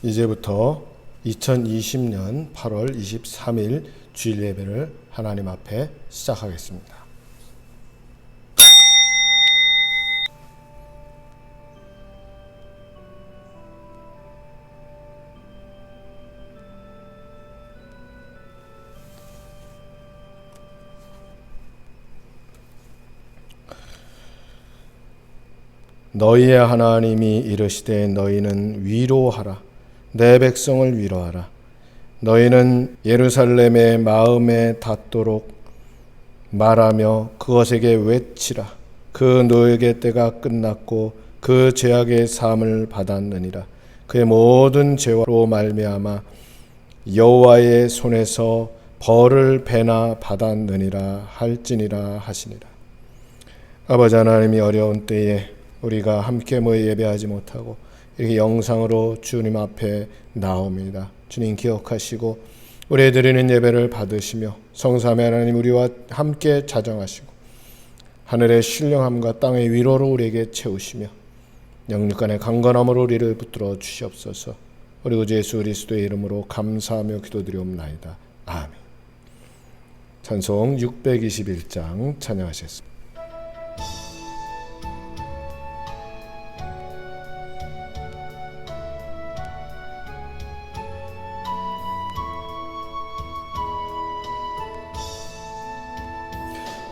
이제부터 2020년 8월 23일 주일 예배를 하나님 앞에 시작하겠습니다. 너희의 하나님이 이르시되 너희는 위로하라. 내 백성을 위로하라. 너희는 예루살렘의 마음에 닿도록 말하며 그것에게 외치라. 그 노역의 때가 끝났고 그 죄악의 사함을 받았느니라. 그의 모든 죄로 말미암아 여호와의 손에서 벌을 배나 받았느니라 할지니라 하시니라. 아버지 하나님이 어려운 때에 우리가 함께 모여 예배하지 못하고 이렇게 영상으로 주님 앞에 나옵니다. 주님 기억하시고 우리 드리는 예배를 받으시며 성삼위 하나님 우리와 함께 자정하시고 하늘의 신령함과 땅의 위로로 우리에게 채우시며 영육간의 강건함으로 우리를 붙들어 주시옵소서. 우리 구주 예수 그리스도의 이름으로 감사하며 기도드리옵나이다. 아멘. 찬송 621장 찬양하셨습니다.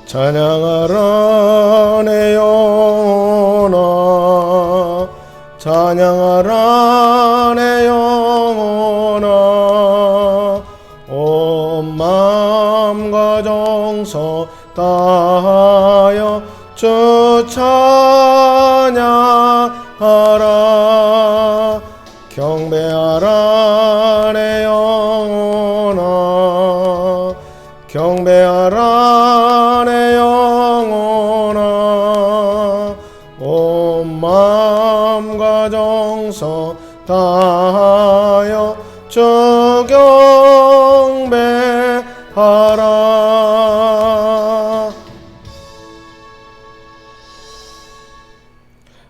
찬양하라 내 영혼아, 찬양하라 내 영혼아, 온 마음과 정성 다하여 주 찬양하라. 경배하라 내 영혼아, 경배하라 내 영혼아, 온 마음과 정성 다하여 주 경배하라.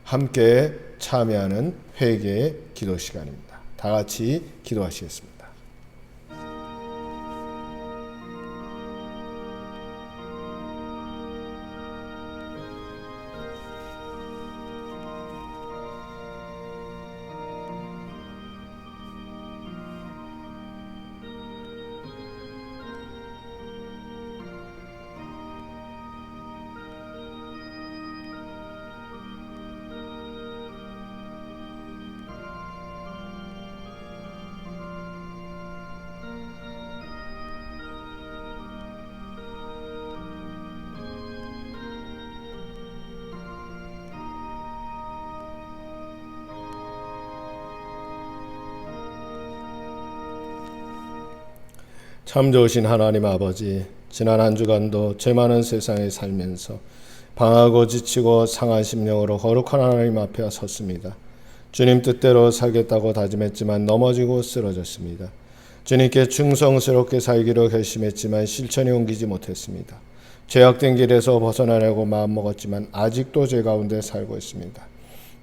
함께 참여하는 회개의 기도 시간입니다. 다 같이 기도하시겠습니다. 참 좋으신 하나님 아버지, 지난 한 주간도 죄 많은 세상에 살면서 방하고 지치고 상한 심령으로 거룩한 하나님 앞에 섰습니다. 주님 뜻대로 살겠다고 다짐했지만 넘어지고 쓰러졌습니다. 주님께 충성스럽게 살기로 결심했지만 실천에 옮기지 못했습니다. 죄악된 길에서 벗어나려고 마음먹었지만 아직도 죄 가운데 살고 있습니다.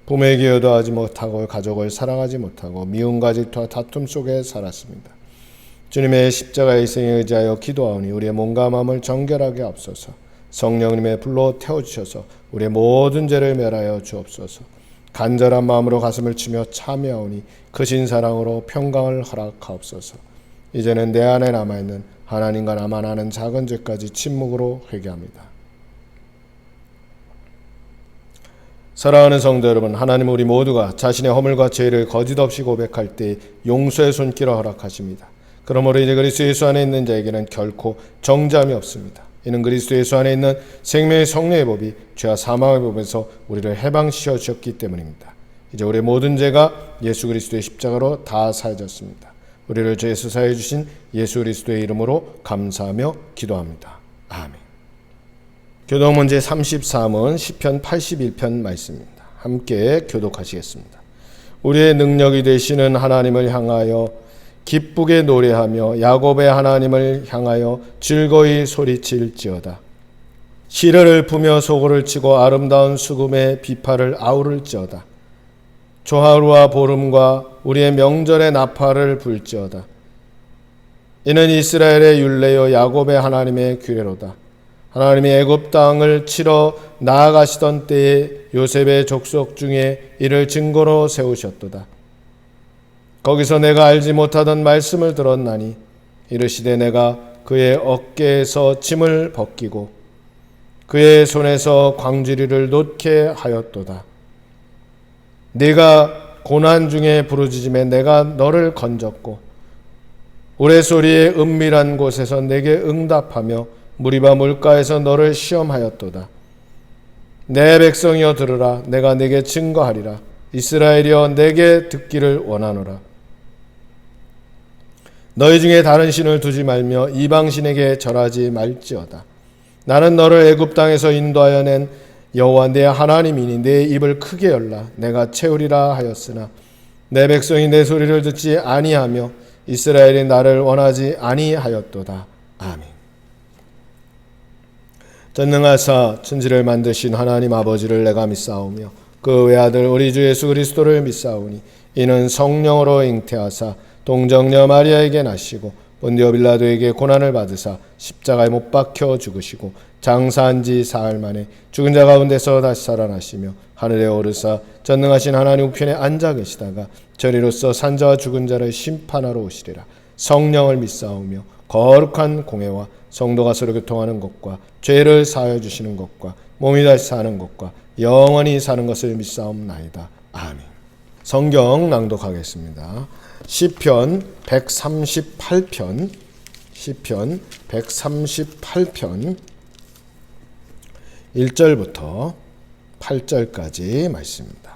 부모의 기여도 하지 못하고 가족을 사랑하지 못하고 미움과 질투와 다툼 속에 살았습니다. 주님의 십자가의 희생에 의지하여 기도하오니 우리의 몸과 마음을 정결하게 하옵소서. 성령님의 불로 태워주셔서 우리의 모든 죄를 멸하여 주옵소서. 간절한 마음으로 가슴을 치며 참여하오니 크신 사랑으로 평강을 허락하옵소서. 이제는 내 안에 남아있는 하나님과 나만 아는 작은 죄까지 침묵으로 회개합니다. 사랑하는 성도 여러분, 하나님 우리 모두가 자신의 허물과 죄를 거짓 없이 고백할 때 용서의 손길을 허락하십니다. 그러므로 이제 그리스도 예수 안에 있는 자에게는 결코 정죄함이 없습니다. 이는 그리스도 예수 안에 있는 생명의 성령의 법이 죄와 사망의 법에서 우리를 해방시켜 주셨기 때문입니다. 이제 우리의 모든 죄가 예수 그리스도의 십자가로 다 사해졌습니다. 우리를 죄에서 사해 주신 예수 그리스도의 이름으로 감사하며 기도합니다. 아멘. 교독 문제 33은 시편 81편 말씀입니다. 함께 교독하시겠습니다. 우리의 능력이 되시는 하나님을 향하여 기쁘게 노래하며 야곱의 하나님을 향하여 즐거이 소리칠지어다. 시르를 부며 소고를 치고 아름다운 수금의 비파를 아우를지어다. 조하루와 보름과 우리의 명절의 나팔을 불지어다. 이는 이스라엘의 율례요 야곱의 하나님의 규례로다. 하나님이 애굽 땅을 치러 나아가시던 때에 요셉의 족속 중에 이를 증거로 세우셨도다. 거기서 내가 알지 못하던 말씀을 들었나니 이르시되 내가 그의 어깨에서 짐을 벗기고 그의 손에서 광주리를 놓게 하였도다. 네가 고난 중에 부르짖음에 내가 너를 건졌고 우레소리의 은밀한 곳에서 내게 응답하며 무리바 물가에서 너를 시험하였도다. 내 백성이여 들으라. 내가 네게 증거하리라. 이스라엘이여 내게 듣기를 원하노라. 너희 중에 다른 신을 두지 말며 이방신에게 절하지 말지어다. 나는 너를 애굽 땅에서 인도하여 낸 여호와 내 하나님이니 내 입을 크게 열라. 내가 채우리라 하였으나 내 백성이 내 소리를 듣지 아니하며 이스라엘이 나를 원하지 아니하였도다. 아멘. 전능하사 천지를 만드신 하나님 아버지를 내가 믿사오며 그 외아들 우리 주 예수 그리스도를 믿사오니 이는 성령으로 잉태하사 동정녀 마리아에게 나시고 본디오 빌라도에게 고난을 받으사 십자가에 못 박혀 죽으시고 장사한 지 사흘 만에 죽은 자 가운데서 다시 살아나시며 하늘에 오르사 전능하신 하나님 우편에 앉아 계시다가 저리로서 산자와 죽은 자를 심판하러 오시리라. 성령을 믿사오며 거룩한 공회와 성도가 서로 교통하는 것과 죄를 사하여 주시는 것과 몸이 다시 사는 것과 영원히 사는 것을 믿사옵나이다. 아멘. 성경 낭독하겠습니다. 시편 138편 1절부터 8절까지 말씀입니다.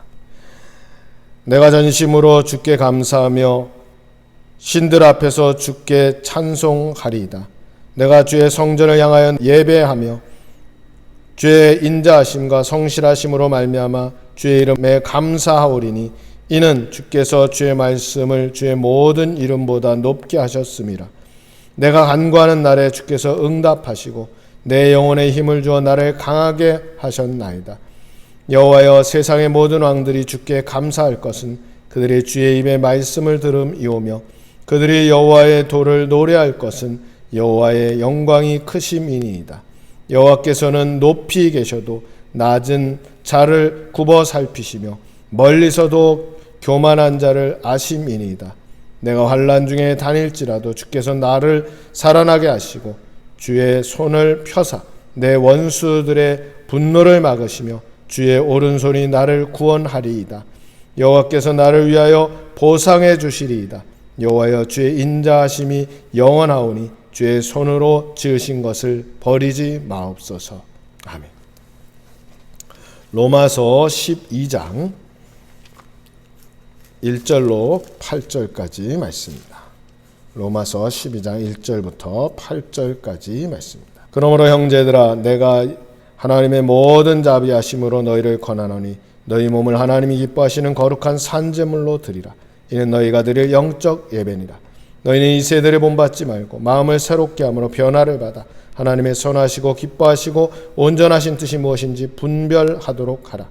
내가 전심으로 주께 감사하며 신들 앞에서 주께 찬송하리이다. 내가 주의 성전을 향하여 예배하며 주의 인자하심과 성실하심으로 말미암아 주의 이름에 감사하오리니 이는 주께서 주의 말씀을 주의 모든 이름보다 높게 하셨음이라. 내가 간구하는 날에 주께서 응답하시고 내 영혼에 힘을 주어 나를 강하게 하셨나이다. 여호와여 세상의 모든 왕들이 주께 감사할 것은 그들이 주의 입의 말씀을 들음이오며 그들이 여호와의 도를 노래할 것은 여호와의 영광이 크심이니이다. 여호와께서는 높이 계셔도 낮은 자를 굽어 살피시며 멀리서도 교만한 자를 아심이니이다. 내가 환난 중에 다닐지라도 주께서 나를 살아나게 하시고 주의 손을 펴사 내 원수들의 분노를 막으시며 주의 오른손이 나를 구원하리이다. 여호와께서 나를 위하여 보상해 주시리이다. 여호와여 주의 인자하심이 영원하오니 주의 손으로 지으신 것을 버리지 마옵소서. 아멘. 로마서 12장 1절로 8절까지 말씀입니다. 로마서 12장 1절부터 8절까지 말씀입니다. 그러므로 형제들아 내가 하나님의 모든 자비하심으로 너희를 권하노니 너희 몸을 하나님이 기뻐하시는 거룩한 산제물로 드리라. 이는 너희가 드릴 영적 예배니라. 너희는 이 세대를 본받지 말고 마음을 새롭게 함으로 변화를 받아 하나님의 선하시고 기뻐하시고 온전하신 뜻이 무엇인지 분별하도록 하라.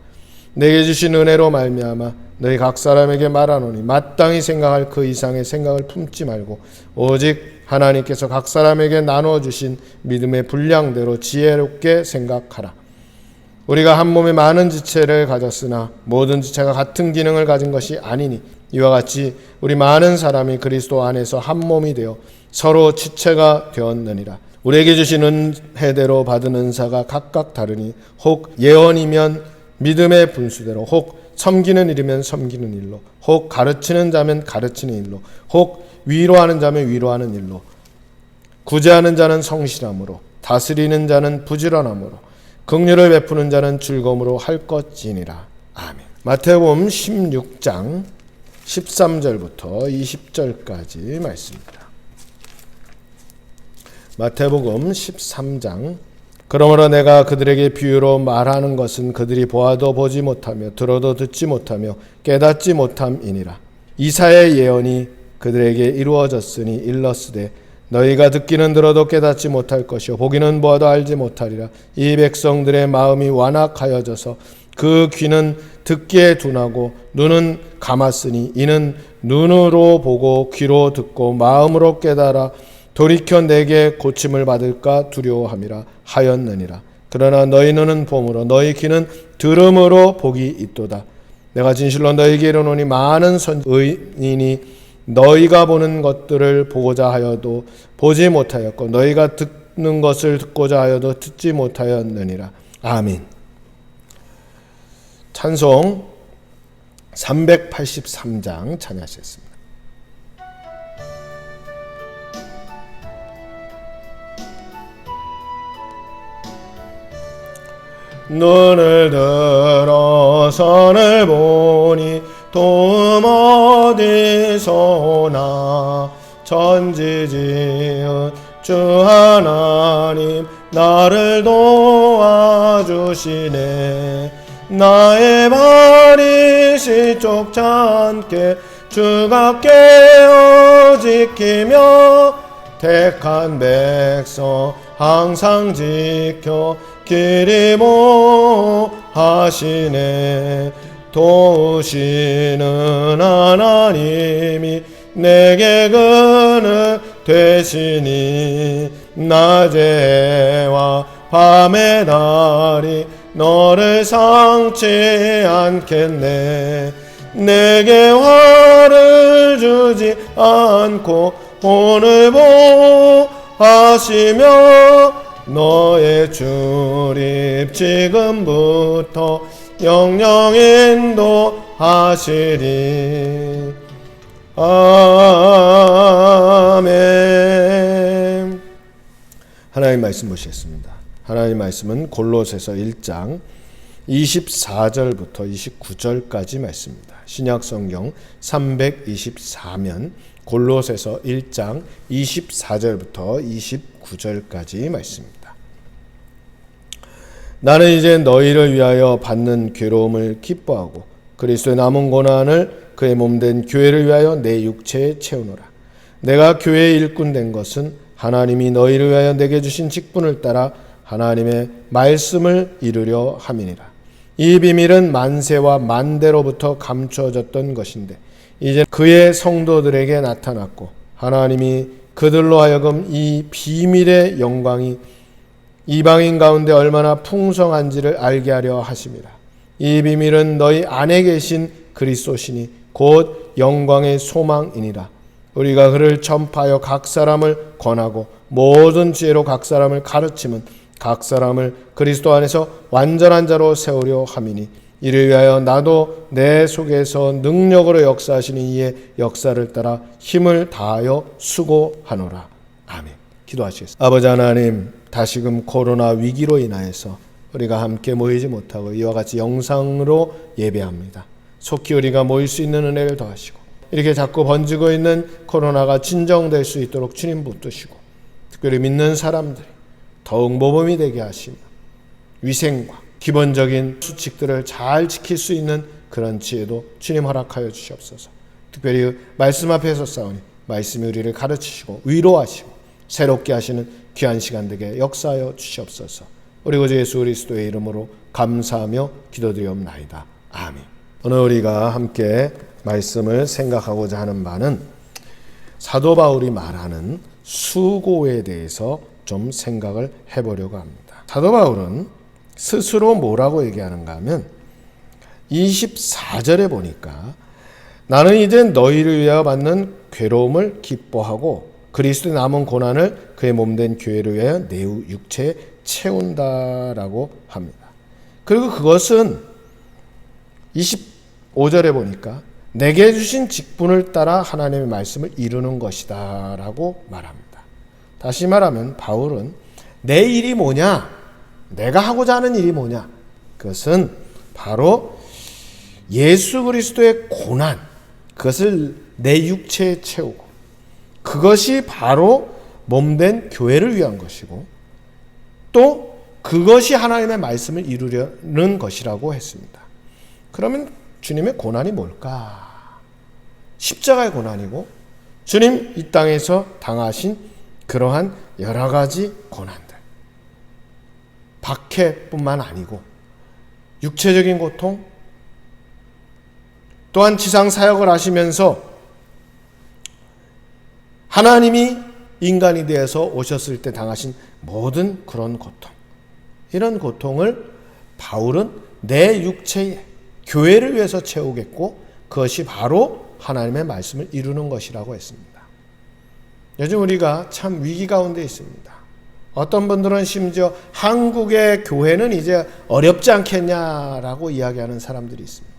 내게 주신 은혜로 말미암아 너희 각 사람에게 말하노니 마땅히 생각할 그 이상의 생각을 품지 말고 오직 하나님께서 각 사람에게 나누어 주신 믿음의 분량대로 지혜롭게 생각하라. 우리가 한 몸에 많은 지체를 가졌으나 모든 지체가 같은 기능을 가진 것이 아니니 이와 같이 우리 많은 사람이 그리스도 안에서 한 몸이 되어 서로 지체가 되었느니라. 우리에게 주신 은혜대로 받은 은사가 각각 다르니 혹 예언이면 믿음의 분수대로, 혹 섬기는 일이면 섬기는 일로, 혹 가르치는 자면 가르치는 일로, 혹 위로하는 자면 위로하는 일로, 구제하는 자는 성실함으로, 다스리는 자는 부지런함으로, 긍휼을 베푸는 자는 즐거움으로 할 것이니라. 아멘. 마태복음 16장 13절부터 20절까지 말씀입니다. 마태복음 13장 그러므로 내가 그들에게 비유로 말하는 것은 그들이 보아도 보지 못하며 들어도 듣지 못하며 깨닫지 못함이니라. 이사야의 예언이 그들에게 이루어졌으니 일렀으되 너희가 듣기는 들어도 깨닫지 못할 것이요 보기는 보아도 알지 못하리라. 이 백성들의 마음이 완악하여져서 그 귀는 듣기에 둔하고 눈은 감았으니 이는 눈으로 보고 귀로 듣고 마음으로 깨달아 돌이켜 내게 고침을 받을까 두려워함이라 하였느니라. 그러나 너희 눈은 봄으로 너희 귀는 들음으로 복이 있도다. 내가 진실로 너희에게 이르노니 많은 의인이 너희가 보는 것들을 보고자 하여도 보지 못하였고 너희가 듣는 것을 듣고자 하여도 듣지 못하였느니라. 아멘. 찬송 383장 찬양하셨습니다. 눈을 들어 선을 보니 도움 어디서 오나. 천지지은 주 하나님 나를 도와주시네. 나의 발이 시족치 않게 주가 깨어 지키며 택한 백성 항상 지켜 길이 모하시네. 도우시는 하나님이 내게 그늘 되시니 낮에와 밤의 달이 너를 상치 않겠네. 내게 화를 주지 않고 오늘 보하시며 너의 출입 지금부터 영영 인도하시리. 아멘. 하나님 말씀 보시겠습니다. 하나님 말씀은 골로새서 1장 24절부터 29절까지 말씀입니다. 신약성경 324면 골로새서 1장 24절부터 29절까지 말씀입니다. 나는 이제 너희를 위하여 받는 괴로움을 기뻐하고 그리스도의 남은 고난을 그의 몸된 교회를 위하여 내 육체에 채우노라. 내가 교회의 일꾼 된 것은 하나님이 너희를 위하여 내게 주신 직분을 따라 하나님의 말씀을 이루려 함이니라. 이 비밀은 만세와 만대로부터 감추어졌던 것인데 이제 그의 성도들에게 나타났고 하나님이 그들로 하여금 이 비밀의 영광이 이방인 가운데 얼마나 풍성한지를 알게 하려 하심이라. 이 비밀은 너희 안에 계신 그리스도시니 곧 영광의 소망이니라. 우리가 그를 전파하여 각 사람을 권하고 모든 지혜로 각 사람을 가르치면 각 사람을 그리스도 안에서 완전한 자로 세우려 함이니 이를 위하여 나도 내 속에서 능력으로 역사하시는 이의 역사를 따라 힘을 다하여 수고하노라. 아멘. 기도하시겠습니다. 아버지 하나님, 다시금 코로나 위기로 인하여서 우리가 함께 모이지 못하고 이와 같이 영상으로 예배합니다. 속히 우리가 모일 수 있는 은혜를 더하시고 이렇게 자꾸 번지고 있는 코로나가 진정될 수 있도록 주님 붙드시고 특별히 믿는 사람들이 더욱 모범이 되게 하시며 위생과 기본적인 수칙들을 잘 지킬 수 있는 그런 지혜도 주님 허락하여 주시옵소서. 특별히 말씀 앞에서 싸우니 말씀이 우리를 가르치시고 위로하시고 새롭게 하시는 귀한 시간 되게 역사하여 주시옵소서. 우리 구주 예수 그리스도의 이름으로 감사하며 기도드리옵나이다. 아멘. 오늘 우리가 함께 말씀을 생각하고자 하는 바는 사도 바울이 말하는 수고에 대해서 좀 생각을 해보려고 합니다. 사도 바울은 스스로 뭐라고 얘기하는가 하면 24절에 보니까 나는 이제 너희를 위하여 받는 괴로움을 기뻐하고 그리스도의 남은 고난을 그의 몸된 교회를 위하여 내 육체에 채운다라고 합니다. 그리고 그것은 25절에 보니까 내게 주신 직분을 따라 하나님의 말씀을 이루는 것이다 라고 말합니다. 다시 말하면 바울은 내 일이 뭐냐? 내가 하고자 하는 일이 뭐냐? 그것은 바로 예수 그리스도의 고난, 그것을 내 육체에 채우고 그것이 바로 몸된 교회를 위한 것이고 또 그것이 하나님의 말씀을 이루려는 것이라고 했습니다. 그러면 주님의 고난이 뭘까? 십자가의 고난이고 주님 이 땅에서 당하신 그러한 여러 가지 고난들, 박해뿐만 아니고 육체적인 고통, 또한 지상 사역을 하시면서 하나님이 인간이 되어서 오셨을 때 당하신 모든 그런 고통, 이런 고통을 바울은 내 육체에 교회를 위해서 채우겠고 그것이 바로 하나님의 말씀을 이루는 것이라고 했습니다. 요즘 우리가 참 위기 가운데 있습니다. 어떤 분들은 심지어 한국의 교회는 이제 어렵지 않겠냐라고 이야기하는 사람들이 있습니다.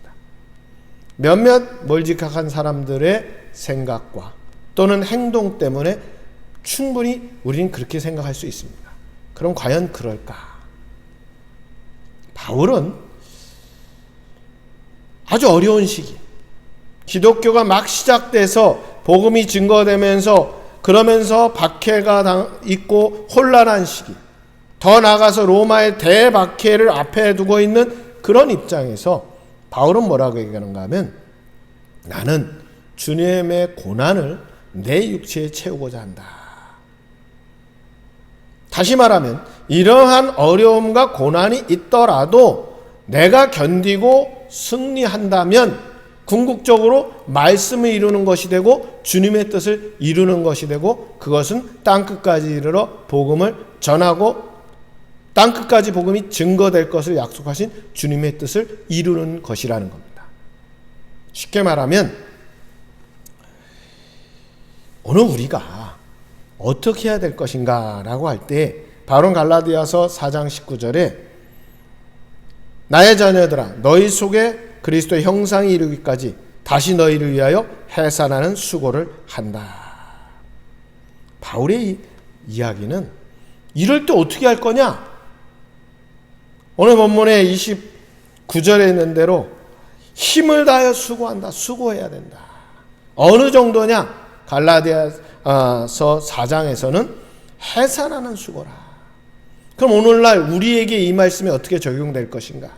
몇몇 멀직한 사람들의 생각과 또는 행동 때문에 충분히 우리는 그렇게 생각할 수 있습니다. 그럼 과연 그럴까? 바울은 아주 어려운 시기, 기독교가 막 시작돼서 복음이 증거되면서 그러면서 박해가 있고 혼란한 시기, 더 나아가서 로마의 대박해를 앞에 두고 있는 그런 입장에서 바울은 뭐라고 얘기하는가 하면 나는 주님의 고난을 내 육체에 채우고자 한다. 다시 말하면 이러한 어려움과 고난이 있더라도 내가 견디고 승리한다면 궁극적으로 말씀을 이루는 것이 되고 주님의 뜻을 이루는 것이 되고 그것은 땅끝까지 이르러 복음을 전하고 땅끝까지 복음이 증거될 것을 약속하신 주님의 뜻을 이루는 것이라는 겁니다. 쉽게 말하면 오늘 우리가 어떻게 해야 될 것인가 라고 할 때 바로 갈라디아서 4장 19절에 나의 자녀들아 너희 속에 그리스도의 형상이 이루기까지 다시 너희를 위하여 해산하는 수고를 한다. 바울의 이야기는 이럴 때 어떻게 할 거냐? 오늘 본문의 29절에 있는 대로 힘을 다하여 수고한다. 수고해야 된다. 어느 정도냐? 갈라디아서 4장에서는 해산하는 수고라. 그럼 오늘날 우리에게 이 말씀이 어떻게 적용될 것인가?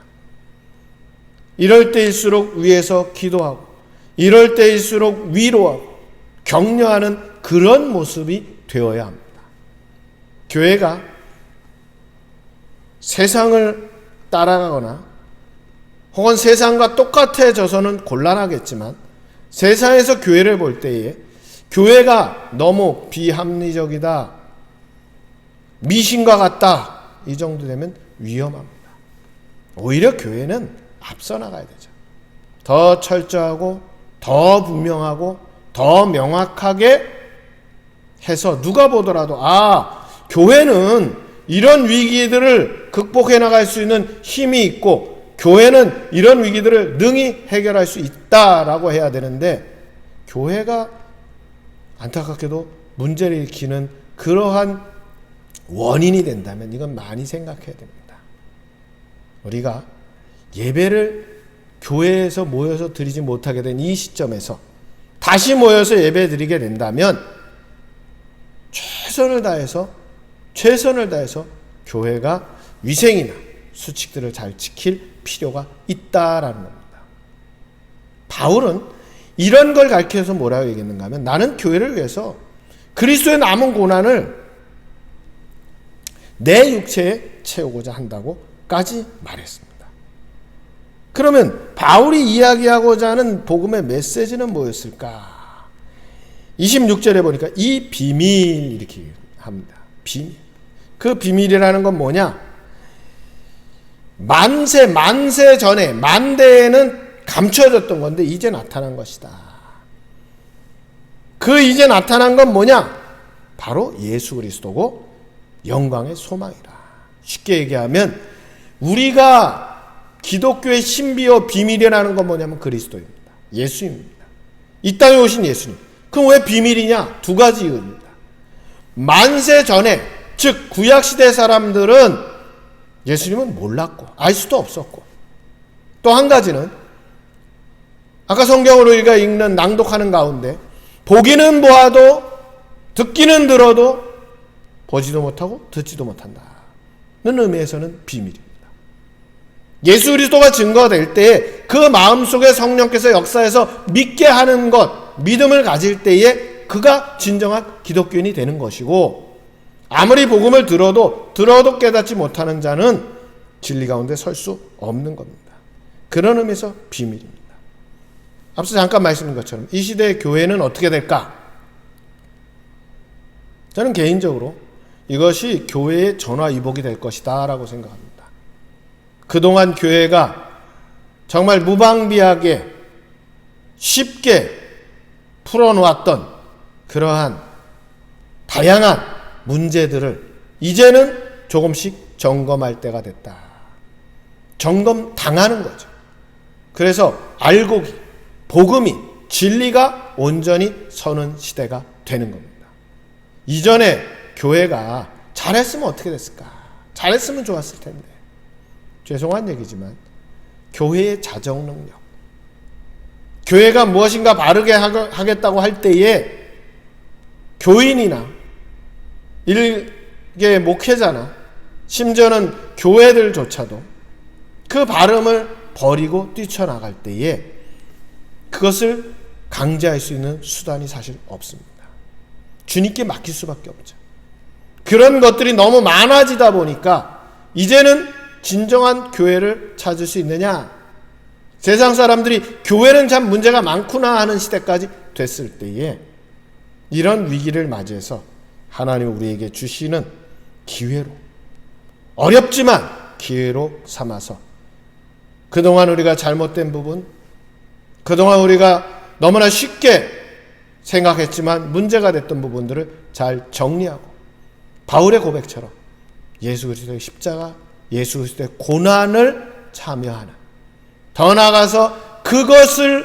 이럴 때일수록 위에서 기도하고 이럴 때일수록 위로하고 격려하는 그런 모습이 되어야 합니다. 교회가 세상을 따라가거나 혹은 세상과 똑같아져서는 곤란하겠지만 세상에서 교회를 볼 때에 교회가 너무 비합리적이다, 미신과 같다, 이 정도 되면 위험합니다. 오히려 교회는 앞서 나가야 되죠. 더 철저하고 더 분명하고 더 명확하게 해서 누가 보더라도 교회는 이런 위기들을 극복해 나갈 수 있는 힘이 있고 교회는 이런 위기들을 능히 해결할 수 있다라고 해야 되는데 교회가 안타깝게도 문제를 일으키는 그러한 원인이 된다면 이건 많이 생각해야 됩니다. 우리가 예배를 교회에서 모여서 드리지 못하게 된 이 시점에서 다시 모여서 예배 드리게 된다면 최선을 다해서 교회가 위생이나 수칙들을 잘 지킬 필요가 있다라는 겁니다. 바울은 이런 걸 가르쳐서 뭐라고 얘기했는가 하면 나는 교회를 위해서 그리스도의 남은 고난을 내 육체에 채우고자 한다고까지 말했습니다. 그러면 바울이 이야기하고자 하는 복음의 메시지는 뭐였을까? 26절에 보니까 이 비밀 이렇게 합니다. 비밀. 그 비밀이라는 건 뭐냐? 만세 전에 만대에는 감춰졌던 건데 이제 나타난 것이다. 그 이제 나타난 건 뭐냐? 바로 예수 그리스도고 영광의 소망이라. 쉽게 얘기하면 우리가 기독교의 신비와 비밀이라는 건 뭐냐면 그리스도입니다. 예수입니다. 이 땅에 오신 예수님. 그럼 왜 비밀이냐? 두 가지 이유입니다. 만세 전에, 즉 구약시대 사람들은 예수님은 몰랐고 알 수도 없었고 또 한 가지는 아까 성경을 우리가 읽는 낭독하는 가운데 보기는 보아도 듣기는 들어도 보지도 못하고 듣지도 못한다는 의미에서는 비밀입니다. 예수 그리스도가 증거될 때 그 마음속에 성령께서 역사해서 믿게 하는 것, 믿음을 가질 때에 그가 진정한 기독교인이 되는 것이고 아무리 복음을 들어도 깨닫지 못하는 자는 진리 가운데 설 수 없는 겁니다. 그런 의미에서 비밀입니다. 앞서 잠깐 말씀드린 것처럼 이 시대의 교회는 어떻게 될까? 저는 개인적으로 이것이 교회의 전화위복이 될 것이다 라고 생각합니다. 그동안 교회가 정말 무방비하게 쉽게 풀어놓았던 그러한 다양한 문제들을 이제는 조금씩 점검할 때가 됐다. 점검 당하는 거죠. 그래서 알고기, 복음이, 진리가 온전히 서는 시대가 되는 겁니다. 이전에 교회가 잘했으면 어떻게 됐을까? 잘했으면 좋았을 텐데. 죄송한 얘기지만 교회의 자정 능력, 교회가 무엇인가 바르게 하겠다고 할 때에 교인이나 일개 목회자나 심지어는 교회들조차도 그 바름을 버리고 뛰쳐나갈 때에 그것을 강제할 수 있는 수단이 사실 없습니다. 주님께 맡길 수밖에 없죠. 그런 것들이 너무 많아지다 보니까 이제는 진정한 교회를 찾을 수 있느냐? 세상 사람들이 교회는 참 문제가 많구나 하는 시대까지 됐을 때에 이런 위기를 맞이해서 하나님 우리에게 주시는 기회로, 어렵지만 기회로 삼아서 그동안 우리가 잘못된 부분, 그동안 우리가 너무나 쉽게 생각했지만 문제가 됐던 부분들을 잘 정리하고 바울의 고백처럼 예수 그리스도의 십자가, 예수 그리스도의 고난을 참여하는, 더 나아가서 그것을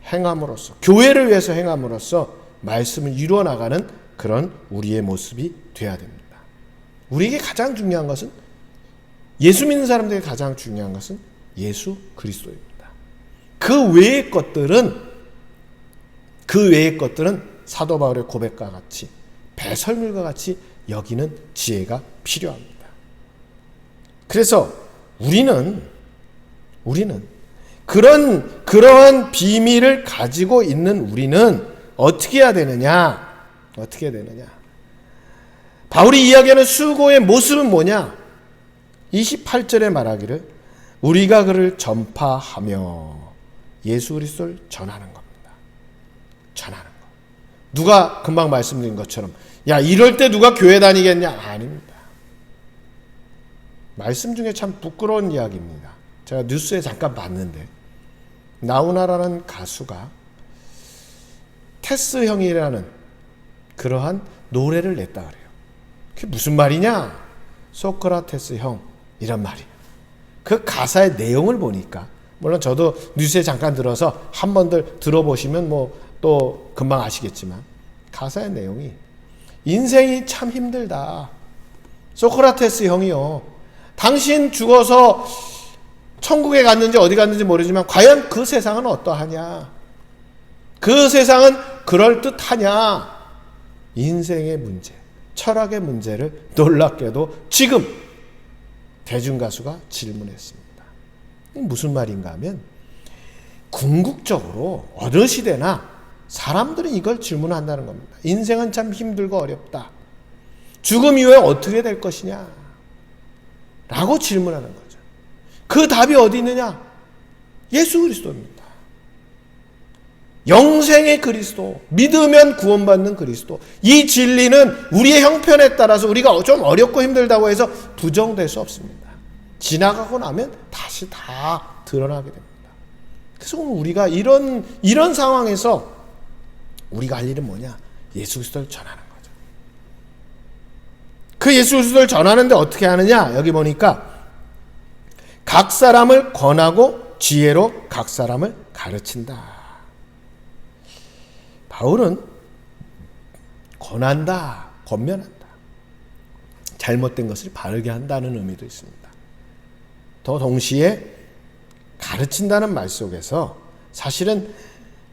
행함으로써, 교회를 위해서 행함으로써 말씀을 이루어 나가는 그런 우리의 모습이 돼야 됩니다. 우리에게 가장 중요한 것은, 예수 믿는 사람들에게 가장 중요한 것은 예수 그리스도입니다. 그 외의 것들은 사도 바울의 고백과 같이 배설물과 같이 여기는 지혜가 필요합니다. 그래서 우리는 그러한 비밀을 가지고 있는 우리는 어떻게 해야 되느냐? 바울이 이야기하는 수고의 모습은 뭐냐? 28절에 말하기를 우리가 그를 전파하며 예수 그리스도를 전하는 겁니다. 전하는 거. 누가 금방 말씀드린 것처럼 야, 이럴 때 누가 교회 다니겠냐? 아닙니다. 말씀 중에 참 부끄러운 이야기입니다. 제가 뉴스에 잠깐 봤는데 나훈아라는 가수가 테스 형이라는 그러한 노래를 냈다 그래요. 그게 무슨 말이냐? 소크라테스 형 이런 말이에요. 그 가사의 내용을 보니까, 물론 저도 뉴스에 잠깐 들어서 한 번들 들어보시면 또 금방 아시겠지만, 가사의 내용이 인생이 참 힘들다. 소크라테스 형이요, 당신 죽어서 천국에 갔는지 어디 갔는지 모르지만 과연 그 세상은 어떠하냐? 그 세상은 그럴듯하냐? 인생의 문제, 철학의 문제를 놀랍게도 지금 대중가수가 질문했습니다. 무슨 말인가 하면, 궁극적으로 어느 시대나 사람들은 이걸 질문한다는 겁니다. 인생은 참 힘들고 어렵다. 죽음 이후에 어떻게 될 것이냐? 라고 질문하는 거죠. 그 답이 어디 있느냐? 예수 그리스도입니다. 영생의 그리스도, 믿으면 구원받는 그리스도. 이 진리는 우리의 형편에 따라서 우리가 좀 어렵고 힘들다고 해서 부정될 수 없습니다. 지나가고 나면 다시 다 드러나게 됩니다. 그래서 우리가 이런 상황에서 우리가 할 일은 뭐냐? 예수 그리스도를 전하는 거죠. 그 예수 그리스도를 전하는데 어떻게 하느냐? 여기 보니까 각 사람을 권하고 지혜로 각 사람을 가르친다. 바울은 권한다, 권면한다. 잘못된 것을 바르게 한다는 의미도 있습니다. 더 동시에 가르친다는 말 속에서 사실은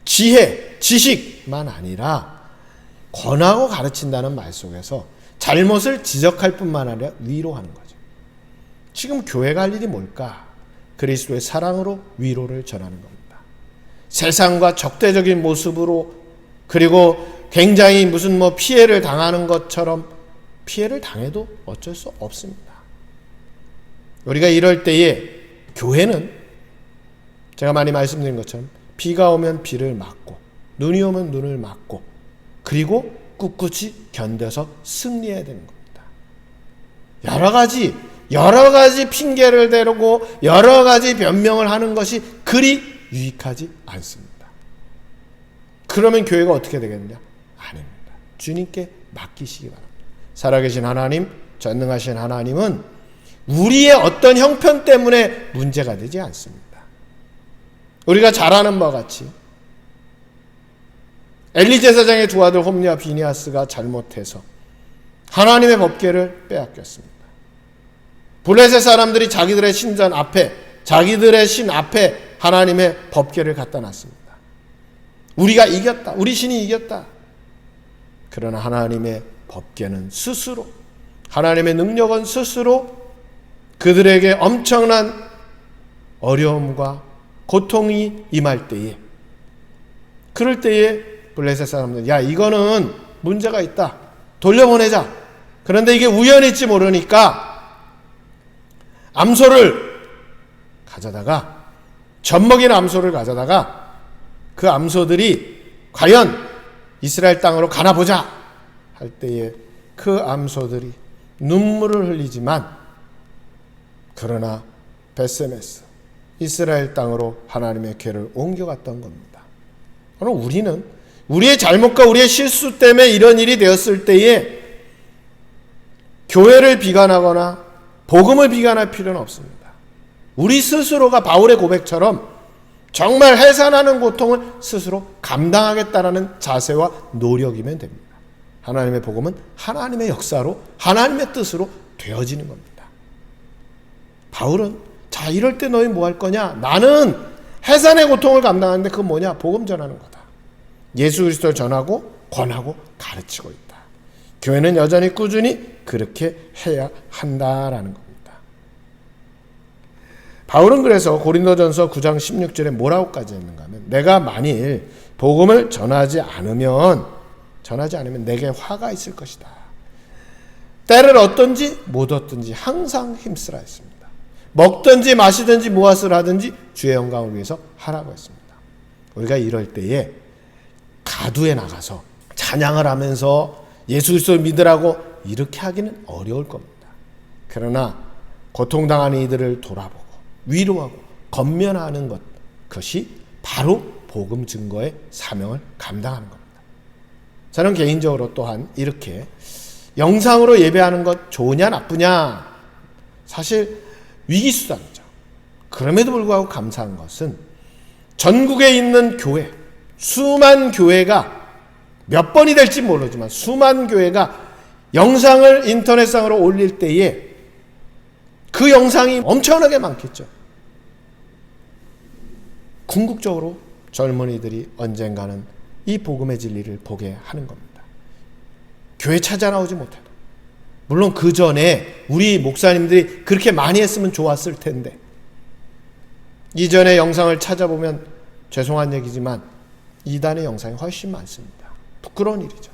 지혜, 지식만 아니라 권하고 가르친다는 말 속에서 잘못을 지적할 뿐만 아니라 위로하는 거죠. 지금 교회가 할 일이 뭘까? 그리스도의 사랑으로 위로를 전하는 겁니다. 세상과 적대적인 모습으로, 그리고 굉장히 무슨 피해를 당하는 것처럼 피해를 당해도 어쩔 수 없습니다. 우리가 이럴 때에 교회는 제가 많이 말씀드린 것처럼 비가 오면 비를 맞고 눈이 오면 눈을 맞고 그리고 꿋꿋이 견뎌서 승리해야 되는 겁니다. 여러 가지 핑계를 대고 여러 가지 변명을 하는 것이 그리 유익하지 않습니다. 그러면 교회가 어떻게 되겠느냐? 아닙니다. 주님께 맡기시기 바랍니다. 살아계신 하나님, 전능하신 하나님은 우리의 어떤 형편 때문에 문제가 되지 않습니다. 우리가 잘 아는 바와 같이 엘리 제사장의 두 아들 홈리와 비니아스가 잘못해서 하나님의 법궤를 빼앗겼습니다. 블레셋 사람들이 자기들의 신전 앞에, 자기들의 신 앞에 하나님의 법궤를 갖다 놨습니다. 우리가 이겼다. 우리 신이 이겼다. 그러나 하나님의 법궤는 스스로, 하나님의 능력은 스스로 그들에게 엄청난 어려움과 고통이 임할 때에, 그럴 때에 블레셋 사람들은 야, 이거는 문제가 있다. 돌려보내자. 그런데 이게 우연일지 모르니까 암소를 가져다가, 젖먹이는 암소를 가져다가 그 암소들이 과연 이스라엘 땅으로 가나 보자 할 때에 그 암소들이 눈물을 흘리지만 그러나 베세메스 이스라엘 땅으로 하나님의 궤를 옮겨갔던 겁니다. 그럼 우리는 우리의 잘못과 우리의 실수 때문에 이런 일이 되었을 때에 교회를 비관하거나 복음을 비관할 필요는 없습니다. 우리 스스로가 바울의 고백처럼 정말 해산하는 고통을 스스로 감당하겠다라는 자세와 노력이면 됩니다. 하나님의 복음은 하나님의 역사로, 하나님의 뜻으로 되어지는 겁니다. 바울은 자, 이럴 때 너희 뭐 할 거냐? 나는 해산의 고통을 감당하는데 그건 뭐냐? 복음 전하는 거다. 예수 그리스도를 전하고 권하고 가르치고 있다. 교회는 여전히 꾸준히 그렇게 해야 한다라는 겁니다. 바울은 그래서 고린도전서 9장 16절에 뭐라고까지 했는가 하면 내가 만일 복음을 전하지 않으면 내게 화가 있을 것이다. 때를 얻든지 못 얻든지 항상 힘쓰라 했습니다. 먹든지 마시든지 무엇을 하든지 주의 영광을 위해서 하라고 했습니다. 우리가 이럴 때에 가두에 나가서 찬양을 하면서 예수 그리스도를 믿으라고 이렇게 하기는 어려울 겁니다. 그러나 고통당하는 이들을 돌아보고 위로하고 건면하는 것, 그것이 바로 복음 증거의 사명을 감당하는 겁니다. 저는 개인적으로 또한 이렇게 영상으로 예배하는 것 좋으냐 나쁘냐, 사실 위기수단이죠. 그럼에도 불구하고 감사한 것은 전국에 있는 교회, 수만 교회가 몇 번이 될지 모르지만 수만 교회가 영상을 인터넷상으로 올릴 때에 그 영상이 엄청나게 많겠죠. 궁극적으로 젊은이들이 언젠가는 이 복음의 진리를 보게 하는 겁니다. 교회 찾아 나오지 못해도, 물론 그 전에 우리 목사님들이 그렇게 많이 했으면 좋았을 텐데, 이전의 영상을 찾아보면 죄송한 얘기지만 이단의 영상이 훨씬 많습니다. 부끄러운 일이죠.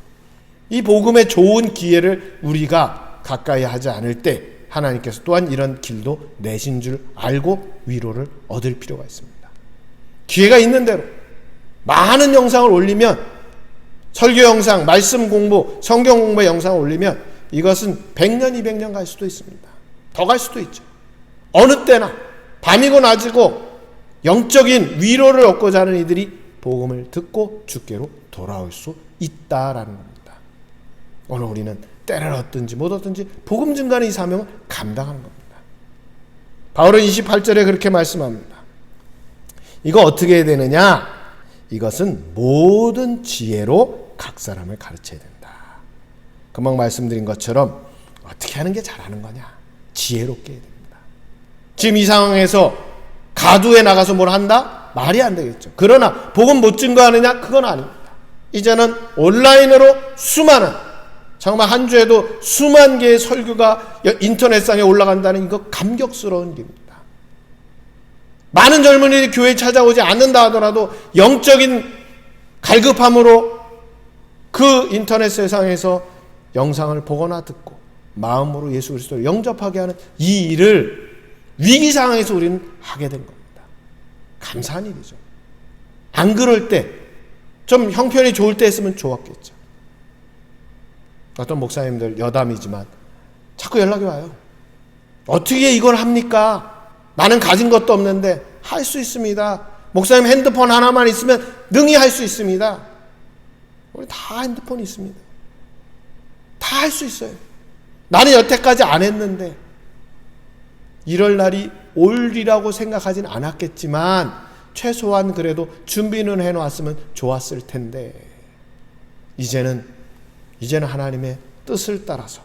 이 복음의 좋은 기회를 우리가 가까이 하지 않을 때 하나님께서 또한 이런 길도 내신 줄 알고 위로를 얻을 필요가 있습니다. 기회가 있는 대로 많은 영상을 올리면, 설교 영상, 말씀 공부, 성경 공부의 영상을 올리면 이것은 100년, 200년 갈 수도 있습니다. 더 갈 수도 있죠. 어느 때나 밤이고 낮이고 영적인 위로를 얻고자 하는 이들이 복음을 듣고 주께로 돌아올 수 있다라는 겁니다. 오늘 우리는 때를 얻든지 못 얻든지 복음 증가하는 이 사명을 감당하는 겁니다. 바울은 28절에 그렇게 말씀합니다. 이거 어떻게 해야 되느냐? 이것은 모든 지혜로 각 사람을 가르쳐야 된다. 금방 말씀드린 것처럼 어떻게 하는 게 잘하는 거냐? 지혜롭게 해야 됩니다. 지금 이 상황에서 가두에 나가서 뭘 한다? 말이 안 되겠죠. 그러나 복음 못 증거하느냐? 그건 아닙니다. 이제는 온라인으로 수많은, 정말 한 주에도 수만 개의 설교가 인터넷상에 올라간다는 이거 감격스러운 일입니다. 많은 젊은이들이 교회에 찾아오지 않는다 하더라도 영적인 갈급함으로 그 인터넷 세상에서 영상을 보거나 듣고 마음으로 예수 그리스도를 영접하게 하는 이 일을 위기 상황에서 우리는 하게 된 겁니다. 감사한 일이죠. 안 그럴 때, 좀 형편이 좋을 때 했으면 좋았겠죠. 어떤 목사님들 여담이지만 자꾸 연락이 와요. 어떻게 이걸 합니까? 나는 가진 것도 없는데. 할 수 있습니다. 목사님 핸드폰 하나만 있으면 능히 할 수 있습니다. 우리 다 핸드폰이 있습니다. 다 할 수 있어요. 나는 여태까지 안 했는데. 이럴 날이 올리라고 생각하진 않았겠지만 최소한 그래도 준비는 해놓았으면 좋았을 텐데, 이제는 하나님의 뜻을 따라서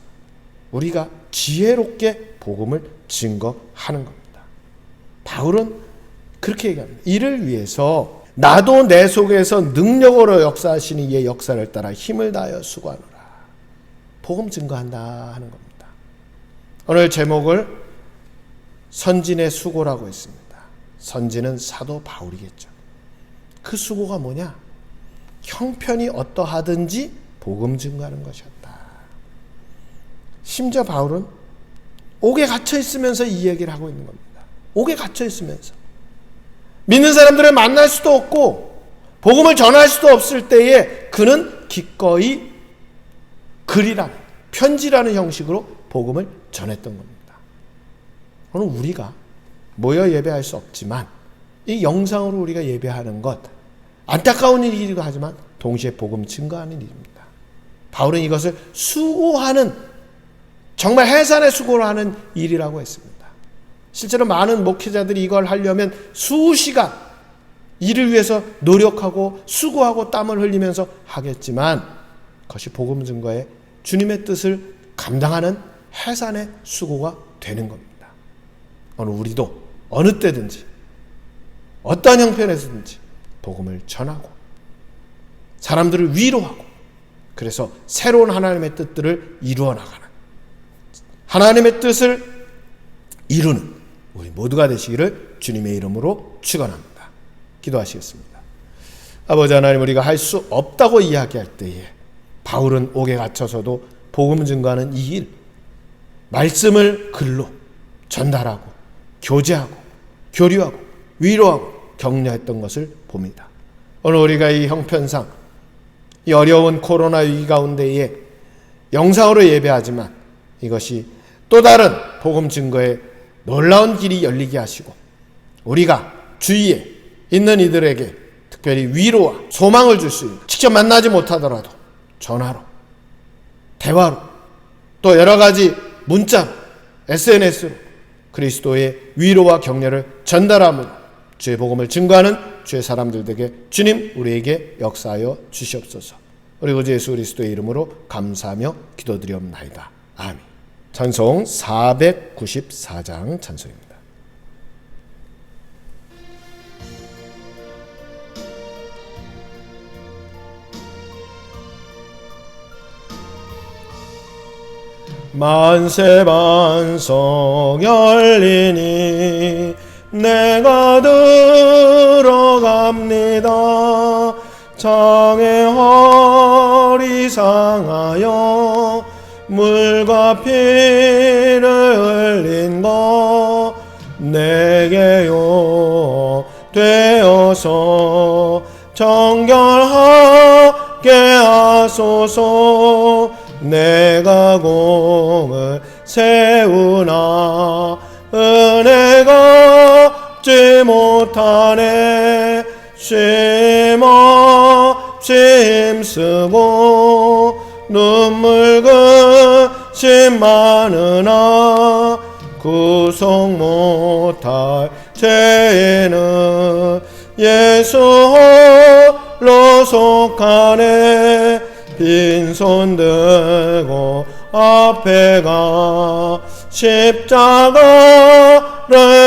우리가 지혜롭게 복음을 증거하는 겁니다. 바울은 그렇게 얘기합니다. 이를 위해서 나도 내 속에서 능력으로 역사하시는 이의 역사를 따라 힘을 다하여 수고하노라. 복음 증거한다 하는 겁니다. 오늘 제목을 선진의 수고라고 했습니다. 선진은 사도 바울이겠죠. 그 수고가 뭐냐? 형편이 어떠하든지 복음 증거하는 것이었다. 심지어 바울은 옥에 갇혀 있으면서 이 얘기를 하고 있는 겁니다. 옥에 갇혀 있으면서 믿는 사람들을 만날 수도 없고 복음을 전할 수도 없을 때에 그는 기꺼이 글이라는, 편지라는 형식으로 복음을 전했던 겁니다. 오늘 우리가 모여 예배할 수 없지만 이 영상으로 우리가 예배하는 것, 안타까운 일이기도 하지만 동시에 복음 증거하는 일입니다. 바울은 이것을 수고하는, 정말 해산의 수고를 하는 일이라고 했습니다. 실제로 많은 목회자들이 이걸 하려면 수시간 이를 위해서 노력하고 수고하고 땀을 흘리면서 하겠지만 그것이 복음 증거에 주님의 뜻을 감당하는 해산의 수고가 되는 겁니다. 오늘 우리도 어느 때든지 어떤 형편에서든지 복음을 전하고 사람들을 위로하고, 그래서 새로운 하나님의 뜻들을 이루어 나가는, 하나님의 뜻을 이루는 우리 모두가 되시기를 주님의 이름으로 축원합니다. 기도하시겠습니다. 아버지 하나님, 우리가 할 수 없다고 이야기할 때에 바울은 옥에 갇혀서도 복음 증거하는 이 일, 말씀을 글로 전달하고 교제하고 교류하고 위로하고 격려했던 것을 봅니다. 오늘 우리가 이 형편상 이 어려운 코로나 위기 가운데에 영상으로 예배하지만 이것이 또 다른 복음 증거의 놀라운 길이 열리게 하시고 우리가 주위에 있는 이들에게 특별히 위로와 소망을 줄 수 있는, 직접 만나지 못하더라도 전화로, 대화로, 또 여러 가지 문자, SNS로 그리스도의 위로와 격려를 전달함으로 주의 복음을 증거하는 주의 사람들에게 주님 우리에게 역사하여 주시옵소서. 우리 구주 예수 그리스도의 이름으로 감사하며 기도드리옵나이다. 아멘. 찬송 494장 찬송입니다. 만세 반석 열리니 내가 들어갑니다. 장의 허리 상하여 물과 피를 흘린 것 내게요 되어서 정결하게 하소서. 내가 공을 세우나 은혜가 없지 못하네. 쉼없이 힘쓰고 눈물 근심 많으나 구속 못할 죄는 예수 홀로 속하네. 빈손 들고 앞에 가 십자가를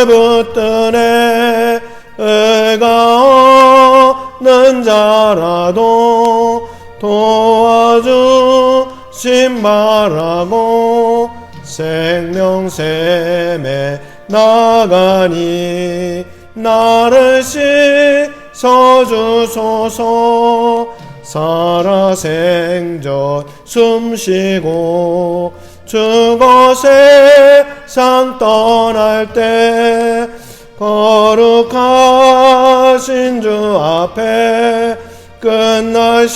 붙드네. 의가 없는 자라도 도와주심 말라고 생명샘에 나가니 나를 씻어주소서. 살아 생전 숨쉬고 죽어 세상 떠날 때 거룩하신 주 앞에 끝날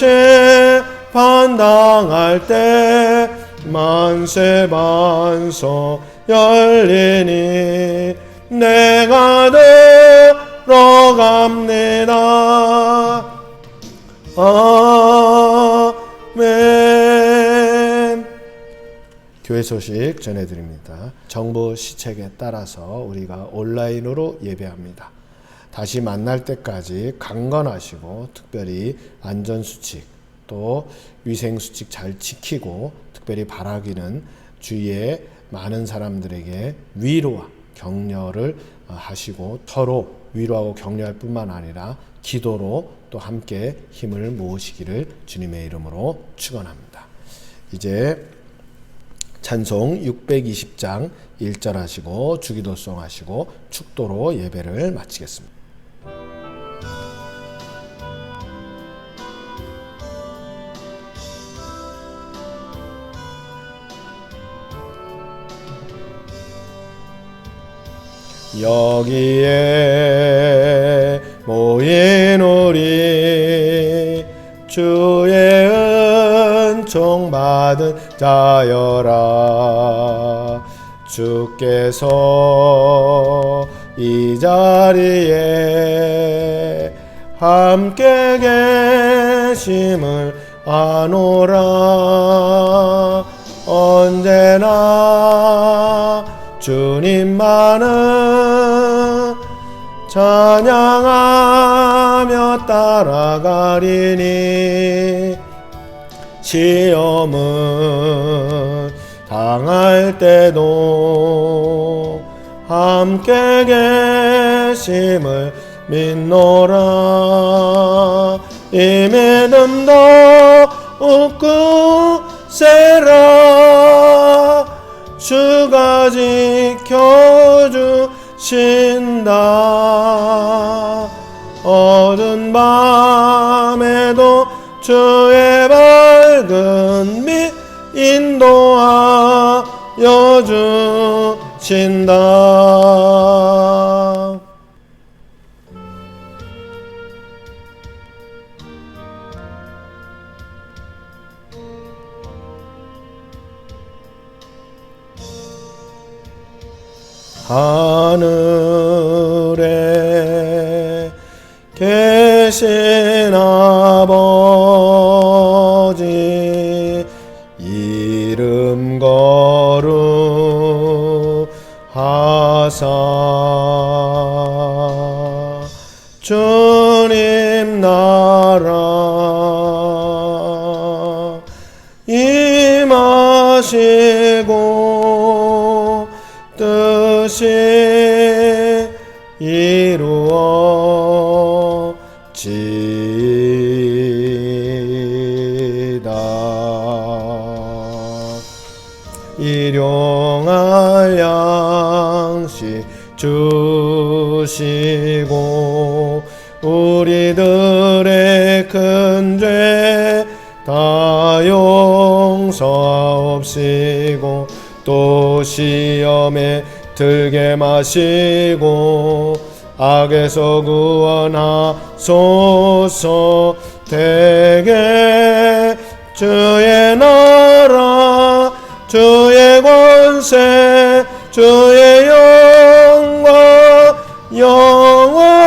심판당할 때 만세 반석 열리니 내가 들어갑니다. 아멘. 교회 소식 전해드립니다. 정부 시책에 따라서 우리가 온라인으로 예배합니다. 다시 만날 때까지 강건하시고 특별히 안전수칙 또 위생수칙 잘 지키고 특별히 바라기는 주위에 많은 사람들에게 위로와 격려를 하시고 서로 위로하고 격려할 뿐만 아니라 기도로 또 함께 힘을 모으시기를 주님의 이름으로 축원합니다. 이제 찬송 620장 1절 하시고 주기도송 하시고 축도로 예배를 마치겠습니다. 여기에 모인 우리 주의 은총 받은 자여라. 주께서 이 자리에 함께 계심을 아노라. 언제나 주님만은 찬양하며 따라가리니 시험은 당할 때도 함께 계심을 믿노라. 이 믿음도 웃고 세라. 주가 지켜주신다. 어두운 밤에도 주의 밝은 빛 인도하여 주신다. 하늘에 계신 아버지 이름 거룩하사 주님 나라 임하시고 뜻이 이루어지이다. 일용할 양식 주시고 우리들의 큰 죄 다 용서하옵시고 또 시험에 들게 마시고 악에서 구원하소서. 되게 주의 나라 주의 권세 주의 영광 영원히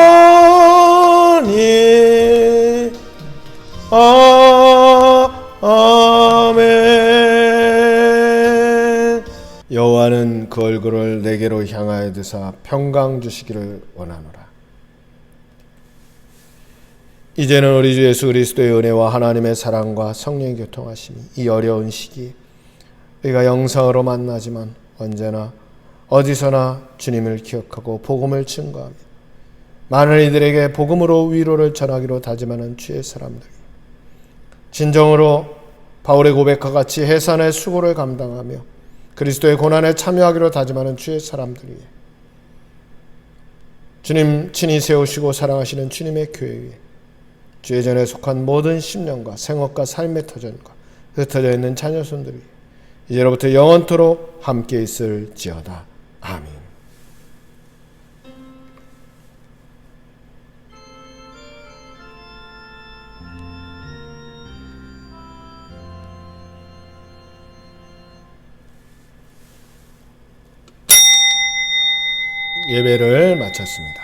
아멘. 여호와는 그 얼굴을 내게로 향하여 드사 평강 주시기를 원하노라. 이제는 우리 주 예수 그리스도의 은혜와 하나님의 사랑과 성령의 교통하심이 이 어려운 시기에 우리가 영상으로 만나지만 언제나 어디서나 주님을 기억하고 복음을 증거하며 많은 이들에게 복음으로 위로를 전하기로 다짐하는 주의 사람들, 진정으로 바울의 고백과 같이 해산의 수고를 감당하며 그리스도의 고난에 참여하기로 다짐하는 주의 사람들이에 주님 친히 세우시고 사랑하시는 주님의 교회 위에 죄전에 속한 모든 심령과 생업과 삶의 터전과 흩어져 있는 자녀손들이 이제로부터 영원토록 함께 있을지어다. 아멘. 예배를 마쳤습니다.